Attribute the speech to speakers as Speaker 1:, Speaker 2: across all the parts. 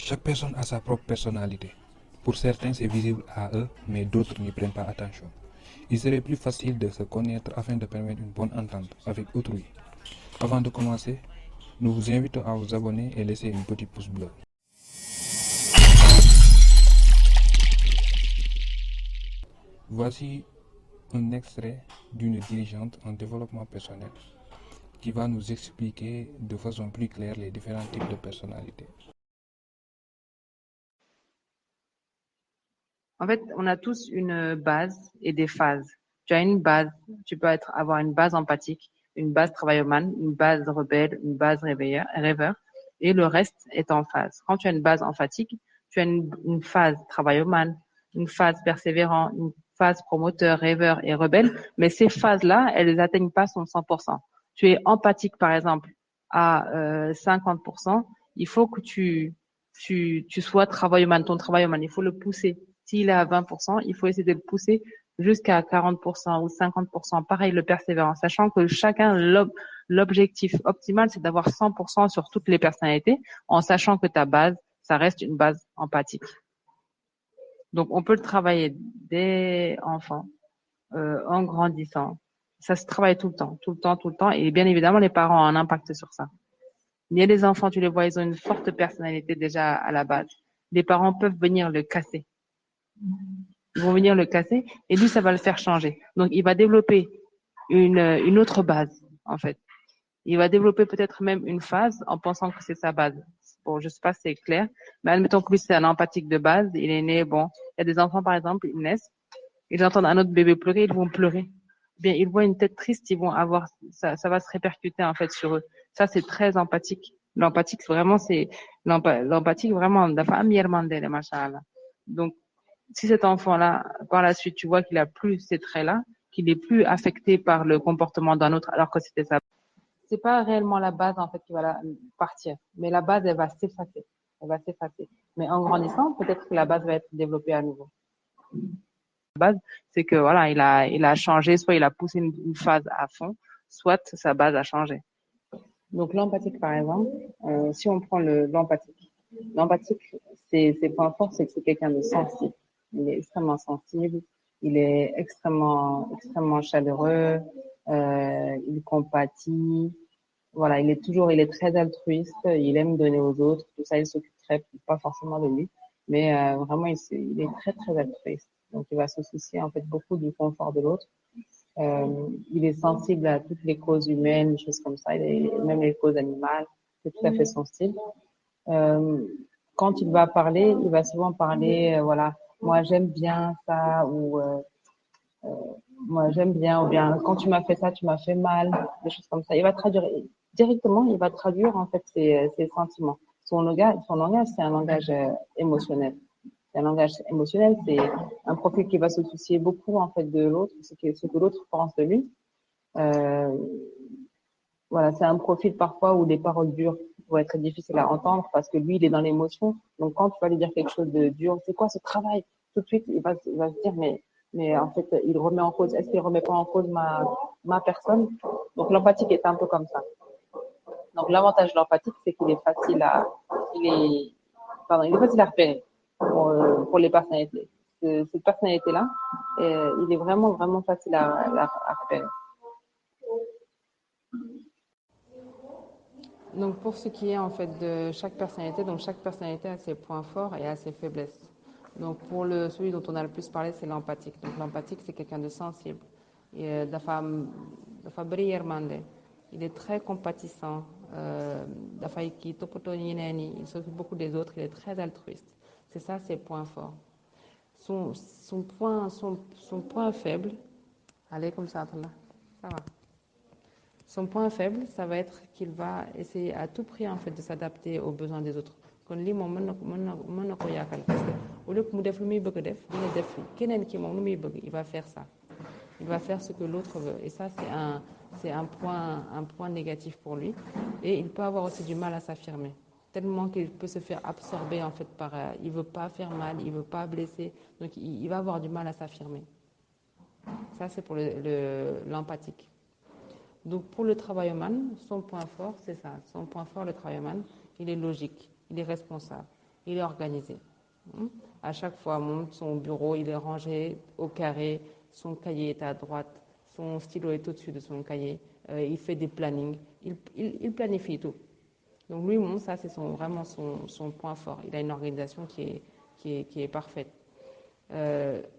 Speaker 1: Chaque personne a sa propre personnalité. Pour certains, c'est visible à eux, mais d'autres n'y prennent pas attention. Il serait plus facile de se connaître afin de permettre une bonne entente avec autrui. Avant de commencer, nous vous invitons à vous abonner et laisser une petite pouce bleu. Voici un extrait d'une dirigeante en développement personnel qui va nous expliquer de façon plus claire les différents types de personnalités.
Speaker 2: En fait, on a tous une base et des phases. Tu as une base, tu peux avoir une base empathique, une base travaillomane, une base rebelle, une base rêveur, et le reste est en phase. Quand tu as une base empathique, tu as une phase travaillomane, une phase persévérant, une phase promoteur, rêveur et rebelle, mais ces phases-là, elles n'atteignent pas son 100%. Tu es empathique, par exemple, à 50%, il faut que tu sois travaillomane. Ton travaillomane, il faut le pousser. S'il est à 20%, il faut essayer de le pousser jusqu'à 40% ou 50%. Pareil, le persévérant, sachant que chacun, l'objectif optimal, c'est d'avoir 100% sur toutes les personnalités, en sachant que ta base, ça reste une base empathique. Donc, on peut le travailler dès enfant, en grandissant. Ça se travaille tout le temps, tout le temps, tout le temps. Et bien évidemment, les parents ont un impact sur ça. Il y a des enfants, tu les vois, ils ont une forte personnalité déjà à la base. Les parents peuvent venir le casser. Ils vont venir le casser et lui, ça va le faire changer. Donc, il va développer une autre base, en fait. Il va développer peut-être même une phase en pensant que c'est sa base. Bon, je sais pas si c'est clair, mais admettons que lui, c'est un empathique de base. Il est né, bon, il y a des enfants, par exemple, ils naissent, ils entendent un autre bébé pleurer, ils vont pleurer. Bien, ils voient une tête triste, ils vont avoir, ça va se répercuter, en fait, sur eux. Ça, c'est très empathique. L'empathique, vraiment, c'est, l'empathique, vraiment, dafa am yermande, machallah. Donc, si cet enfant-là, par la suite, tu vois qu'il a plus ces traits-là, qu'il est plus affecté par le comportement d'un autre alors que c'était ça, c'est pas réellement la base, en fait, qui va partir. Mais la base, elle va s'effacer. Elle va s'effacer. Mais en grandissant, peut-être que la base va être développée à nouveau. La base, c'est que, voilà, il a changé, soit il a poussé une phase à fond, soit sa base a changé. Donc, l'empathique, par exemple, si on prend l'empathique, ses points forts, c'est que c'est quelqu'un de sensible. Il est extrêmement sensible, il est extrêmement chaleureux, il compatit. Voilà, il est très altruiste, il aime donner aux autres, tout ça, il s'occuperait pas forcément de lui, mais vraiment, il est très, très altruiste. Donc, il va se soucier, en fait, beaucoup du confort de l'autre. Il est sensible à toutes les causes humaines, des choses comme ça, même les causes animales, c'est tout à fait son style. Euh, Quand il va parler, il va souvent parler, voilà, moi j'aime bien ça, ou moi j'aime bien, ou bien quand tu m'as fait ça, tu m'as fait mal, des choses comme ça. Il va traduire directement, il va traduire en fait ses sentiments. Son langage, c'est un langage émotionnel. C'est un langage émotionnel, c'est un profil qui va se soucier beaucoup en fait de l'autre, ce que l'autre pense de lui. Euh, voilà, c'est un profil parfois où les paroles dures vont être difficiles à entendre parce que lui, il est dans l'émotion. Donc, quand tu vas lui dire quelque chose de dur, c'est quoi ce travail? Tout de suite, il va se dire, mais en fait, il remet en cause, est-ce qu'il remet pas en cause ma personne? Donc, l'empathique est un peu comme ça. Donc, l'avantage de l'empathique, c'est il est, il est facile à repérer pour les personnalités. Cette personnalité-là, il est vraiment, vraiment facile à repérer. Donc pour ce qui est en fait de chaque personnalité, donc chaque personnalité a ses points forts et a ses faiblesses. Donc pour celui dont on a le plus parlé, c'est l'empathique. Donc l'empathique, c'est quelqu'un de sensible. Et il est très compatissant. Il s'occupe beaucoup des autres. Il est très altruiste. C'est ça ses points forts. Son point faible, allez comme ça va. Son point faible, ça va être qu'il va essayer à tout prix en fait de s'adapter aux besoins des autres. Kon lii moom mën na ko yaakal parce que au lieu que mu def lu muy bëgg def dina def keneen ki moom lu muy bëgg il va faire ça. Il va faire ce que l'autre veut et ça c'est un point négatif pour lui et il peut avoir aussi du mal à s'affirmer tellement qu'il peut se faire absorber en fait par il veut pas faire mal, il veut pas blesser donc il va avoir du mal à s'affirmer. Ça c'est pour l'empathique. Donc pour le travaillman, son point fort, c'est ça. Son point fort, le travaillman, il est logique, il est responsable. il est organisé. À chaque fois, son bureau, il est rangé au carré, son cahier est à droite, son stylo est au-dessus de son cahier, il fait des plannings, il planifie tout. Donc lui, ça c'est vraiment son point fort. Il a une organisation qui est parfaite.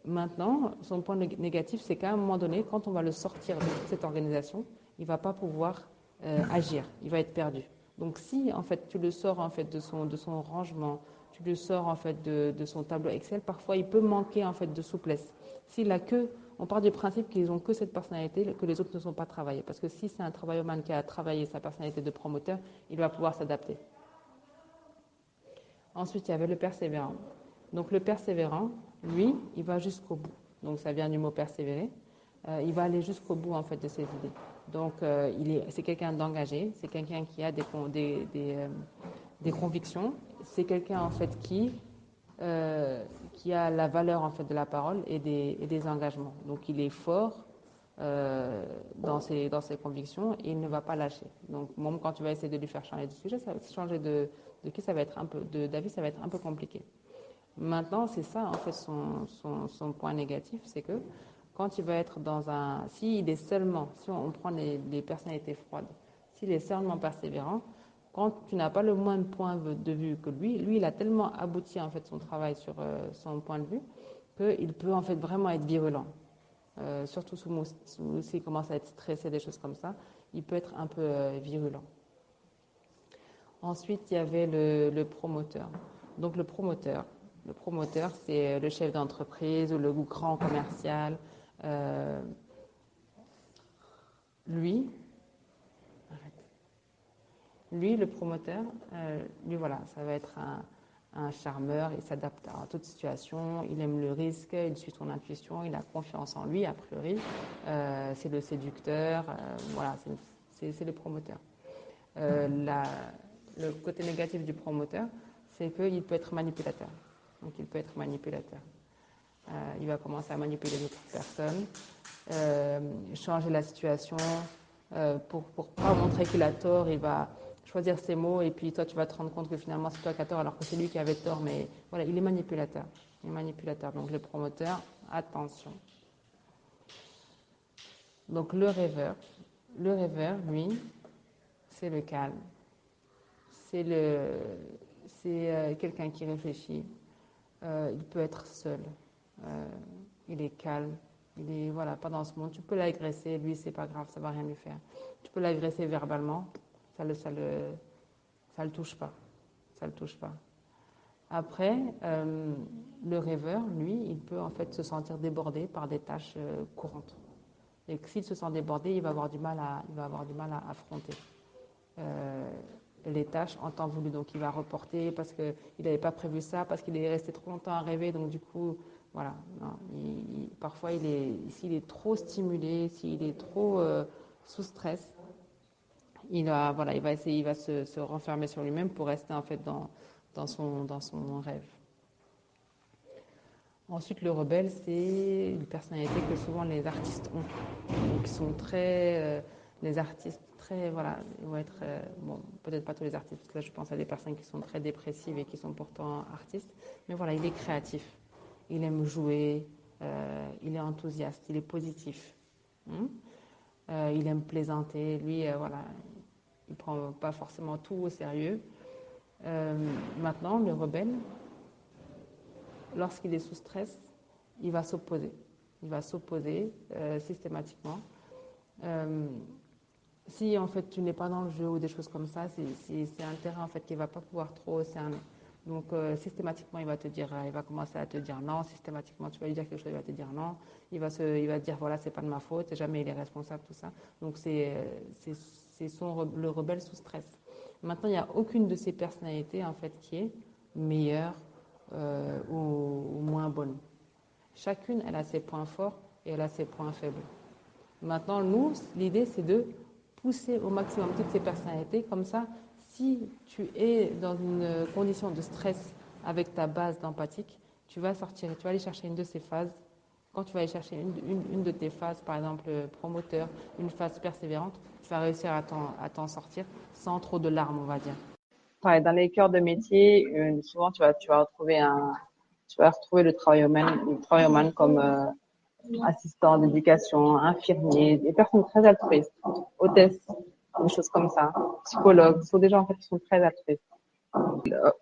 Speaker 2: Maintenant, son point négatif, c'est qu'à un moment donné, quand on va le sortir de cette organisation, il ne va pas pouvoir agir, il va être perdu. Donc si en fait tu le sors en fait de son rangement, tu le sors en fait de son tableau Excel, parfois il peut manquer en fait de souplesse. S'il a que, on part du principe qu'ils ont que cette personnalité, que les autres ne sont pas travaillés. Parce que si c'est un travailleur qui a travaillé sa personnalité de promoteur, il va pouvoir s'adapter. Ensuite, il y avait le persévérant. Donc le persévérant, lui, il va jusqu'au bout. Donc ça vient du mot persévérer. Il va aller jusqu'au bout en fait de ses idées. Donc c'est quelqu'un d'engagé, c'est quelqu'un qui a des convictions, c'est quelqu'un en fait qui a la valeur en fait de la parole et des engagements. Donc il est fort dans ses convictions et il ne va pas lâcher. Donc même quand tu vas essayer de lui faire changer de sujet, changer ça va être un peu d'avis, ça va être un peu compliqué. Maintenant, c'est ça en fait son point négatif, c'est que quand il va être si on prend les personnalités froides, s'il est seulement persévérant, quand tu n'as pas le moins de point de vue que lui, il a tellement abouti en fait son travail sur son point de vue qu'il peut en fait vraiment être virulent. Surtout s'il commence à être stressé, des choses comme ça, il peut être un peu virulent. Ensuite, il y avait le promoteur. Donc le promoteur, c'est le chef d'entreprise ou le grand commercial. Lui, le promoteur, voilà, ça va être un charmeur, il s'adapte à toute situation, il aime le risque, il suit son intuition, il a confiance en lui, a priori. C'est le séducteur, voilà, c'est le promoteur. Le côté négatif du promoteur, c'est qu'il peut être manipulateur. Donc il peut être manipulateur. Il va commencer à manipuler d'autres personnes, changer la situation. Pour ne pas montrer qu'il a tort, il va choisir ses mots et puis toi tu vas te rendre compte que finalement c'est toi qui as tort alors que c'est lui qui avait tort. Mais voilà, il est manipulateur. Donc le promoteur, attention. Donc le rêveur, lui, c'est le calme. C'est quelqu'un qui réfléchit. Il peut être seul. Il est calme. Il est pas dans ce monde. Tu peux l'agresser, lui c'est pas grave, ça va rien lui faire. Tu peux l'agresser verbalement, ça le touche pas. Après, le rêveur, lui, il peut en fait se sentir débordé par des tâches courantes. Et s'il se sent débordé, il va avoir du mal à affronter les tâches en temps voulu. Donc il va reporter parce qu'il n'avait pas prévu ça, parce qu'il est resté trop longtemps à rêver. Donc du coup, voilà. Non, parfois, s'il est trop stimulé, s'il est trop sous stress, il va se renfermer sur lui-même pour rester en fait dans son rêve. Ensuite, le rebelle, c'est une personnalité que souvent les artistes ont. Donc, ils sont les artistes très, voilà, ils vont être, peut-être pas tous les artistes, parce que là, je pense à des personnes qui sont très dépressives et qui sont pourtant artistes, mais voilà, il est créatif, il aime jouer, il est enthousiaste, il est positif, il aime plaisanter, lui, voilà, il prend pas forcément tout au sérieux. Maintenant, le rebelle, lorsqu'il est sous stress, il va s'opposer. Systématiquement. Si en fait tu n'es pas dans le jeu ou des choses comme ça, c'est un terrain en fait qu'il va pas pouvoir trop cerner. Donc systématiquement il va commencer à te dire non. Systématiquement tu vas lui dire quelque chose, il va te dire non. Il va dire voilà c'est pas de ma faute, jamais il est responsable tout ça. Donc c'est le rebelle sous stress. Maintenant il n'y a aucune de ces personnalités en fait qui est meilleure ou moins bonne. Chacune, elle a ses points forts et elle a ses points faibles. Maintenant, nous, l'idée, c'est de pousser au maximum toutes ces personnalités. Comme ça, si tu es dans une condition de stress avec ta base d'empathique, tu vas aller chercher une de ces phases. Quand tu vas aller chercher une de tes phases, par exemple promoteur, une phase persévérante, tu vas réussir à t'en sortir sans trop de larmes, on va dire. pareil, dans les cœurs de métier, souvent tu vas retrouver le travail humain comme assistant d'éducation, infirmier, des personnes très altruistes, hôtesses, des choses comme ça, psychologues, ce sont des gens en fait qui sont très altruistes.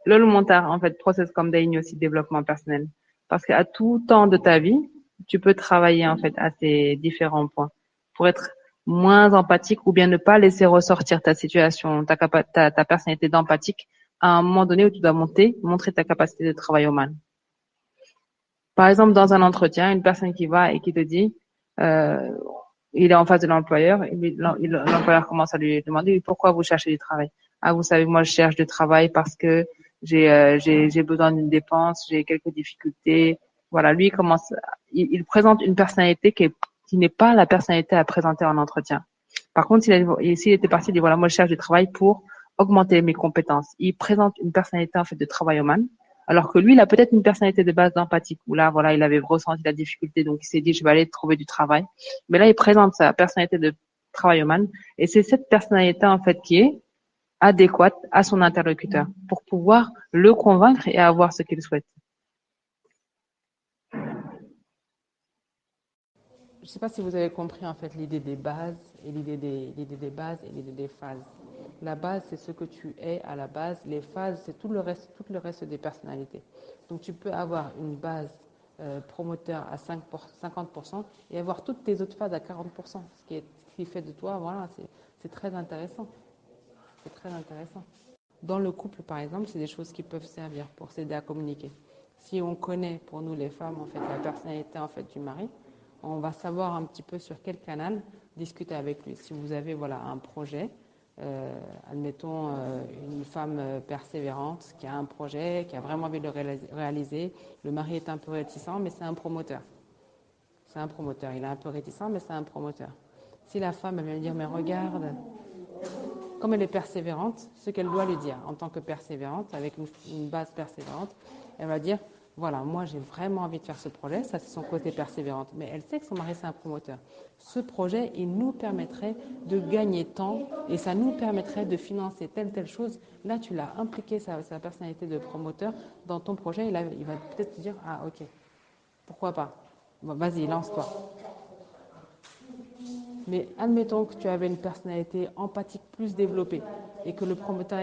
Speaker 2: Le montar en fait process comme daño aussi développement personnel parce qu'à tout temps de ta vie, tu peux travailler en fait à ces différents points pour être moins empathique ou bien ne pas laisser ressortir ta situation, ta personnalité d'empathique à un moment donné où tu dois montrer ta capacité de travail humain. Par exemple, dans un entretien, une personne qui va et qui te dit, euh, il est en face de l'employeur, et l'employeur commence à lui demander pourquoi vous cherchez du travail. Ah, vous savez, moi je cherche du travail parce que j'ai besoin d'une dépense, j'ai quelques difficultés. Voilà, lui il présente une personnalité qui n'est pas la personnalité à présenter en entretien. Par contre, s'il était parti, il dit voilà, moi je cherche du travail pour augmenter mes compétences. Il présente une personnalité en fait de travailloman. Alors que lui, il a peut-être une personnalité de base d'empathique, où là, voilà, il avait ressenti la difficulté, donc il s'est dit, je vais aller trouver du travail. Mais là, il présente sa personnalité de travailloman, et c'est cette personnalité, en fait, qui est adéquate à son interlocuteur, pour pouvoir le convaincre et avoir ce qu'il souhaite.
Speaker 3: Je ne sais pas si vous avez compris en fait l'idée des bases et l'idée des bases et l'idée des phases. La base, c'est ce que tu es à la base. Les phases, c'est tout le reste des personnalités. Donc tu peux avoir une base promoteur à 50% et avoir toutes tes autres phases à 40%. Ce qui fait de toi, voilà, c'est très intéressant. C'est très intéressant. Dans le couple, par exemple, c'est des choses qui peuvent servir pour s'aider à communiquer. Si on connaît, pour nous les femmes, en fait, la personnalité en fait du mari, on va savoir un petit peu sur quel canal discuter avec lui. Si vous avez voilà, un projet, admettons une femme persévérante qui a un projet, qui a vraiment envie de le réaliser, le mari est un peu réticent, mais c'est un promoteur. C'est un promoteur. Il est un peu réticent, mais c'est un promoteur. Si la femme elle vient lui dire, mais regarde, comme elle est persévérante, ce qu'elle doit lui dire en tant que persévérante, avec une base persévérante, elle va dire, voilà, moi j'ai vraiment envie de faire ce projet, ça c'est son côté persévérante, mais elle sait que son mari c'est un promoteur. Ce projet, il nous permettrait de gagner temps et ça nous permettrait de financer telle chose. Là, tu l'as impliqué, sa personnalité de promoteur, dans ton projet, il va peut-être te dire, ah ok, pourquoi pas, bon, vas-y, lance-toi. Mais admettons que tu avais une personnalité empathique plus développée et que le promoteur,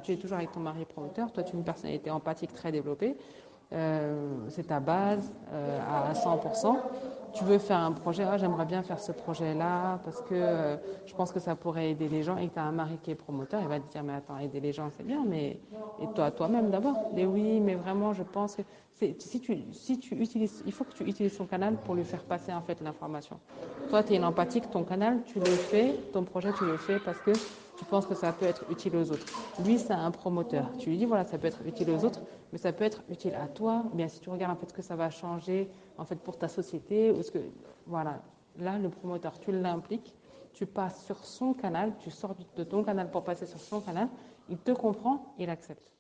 Speaker 3: tu es toujours avec ton mari promoteur, toi tu as une personnalité empathique très développée, c'est ta base à 100%. Tu veux faire un projet, ah, j'aimerais bien faire ce projet-là parce que je pense que ça pourrait aider les gens et que tu as un mari qui est promoteur, il va te dire mais attends, aider les gens c'est bien, mais et toi-même d'abord. Mais oui, mais vraiment je pense que si tu utilises, il faut que tu utilises son canal pour lui faire passer en fait l'information. Toi tu es une empathique, ton canal tu le fais, ton projet tu le fais parce que tu penses que ça peut être utile aux autres. Lui, c'est un promoteur. Tu lui dis, voilà, ça peut être utile aux autres, mais ça peut être utile à toi. Bien, si tu regardes en fait ce que ça va changer en fait pour ta société, ou ce que, voilà, là, le promoteur, tu l'impliques, tu passes sur son canal, tu sors de ton canal pour passer sur son canal, il te comprend, il accepte.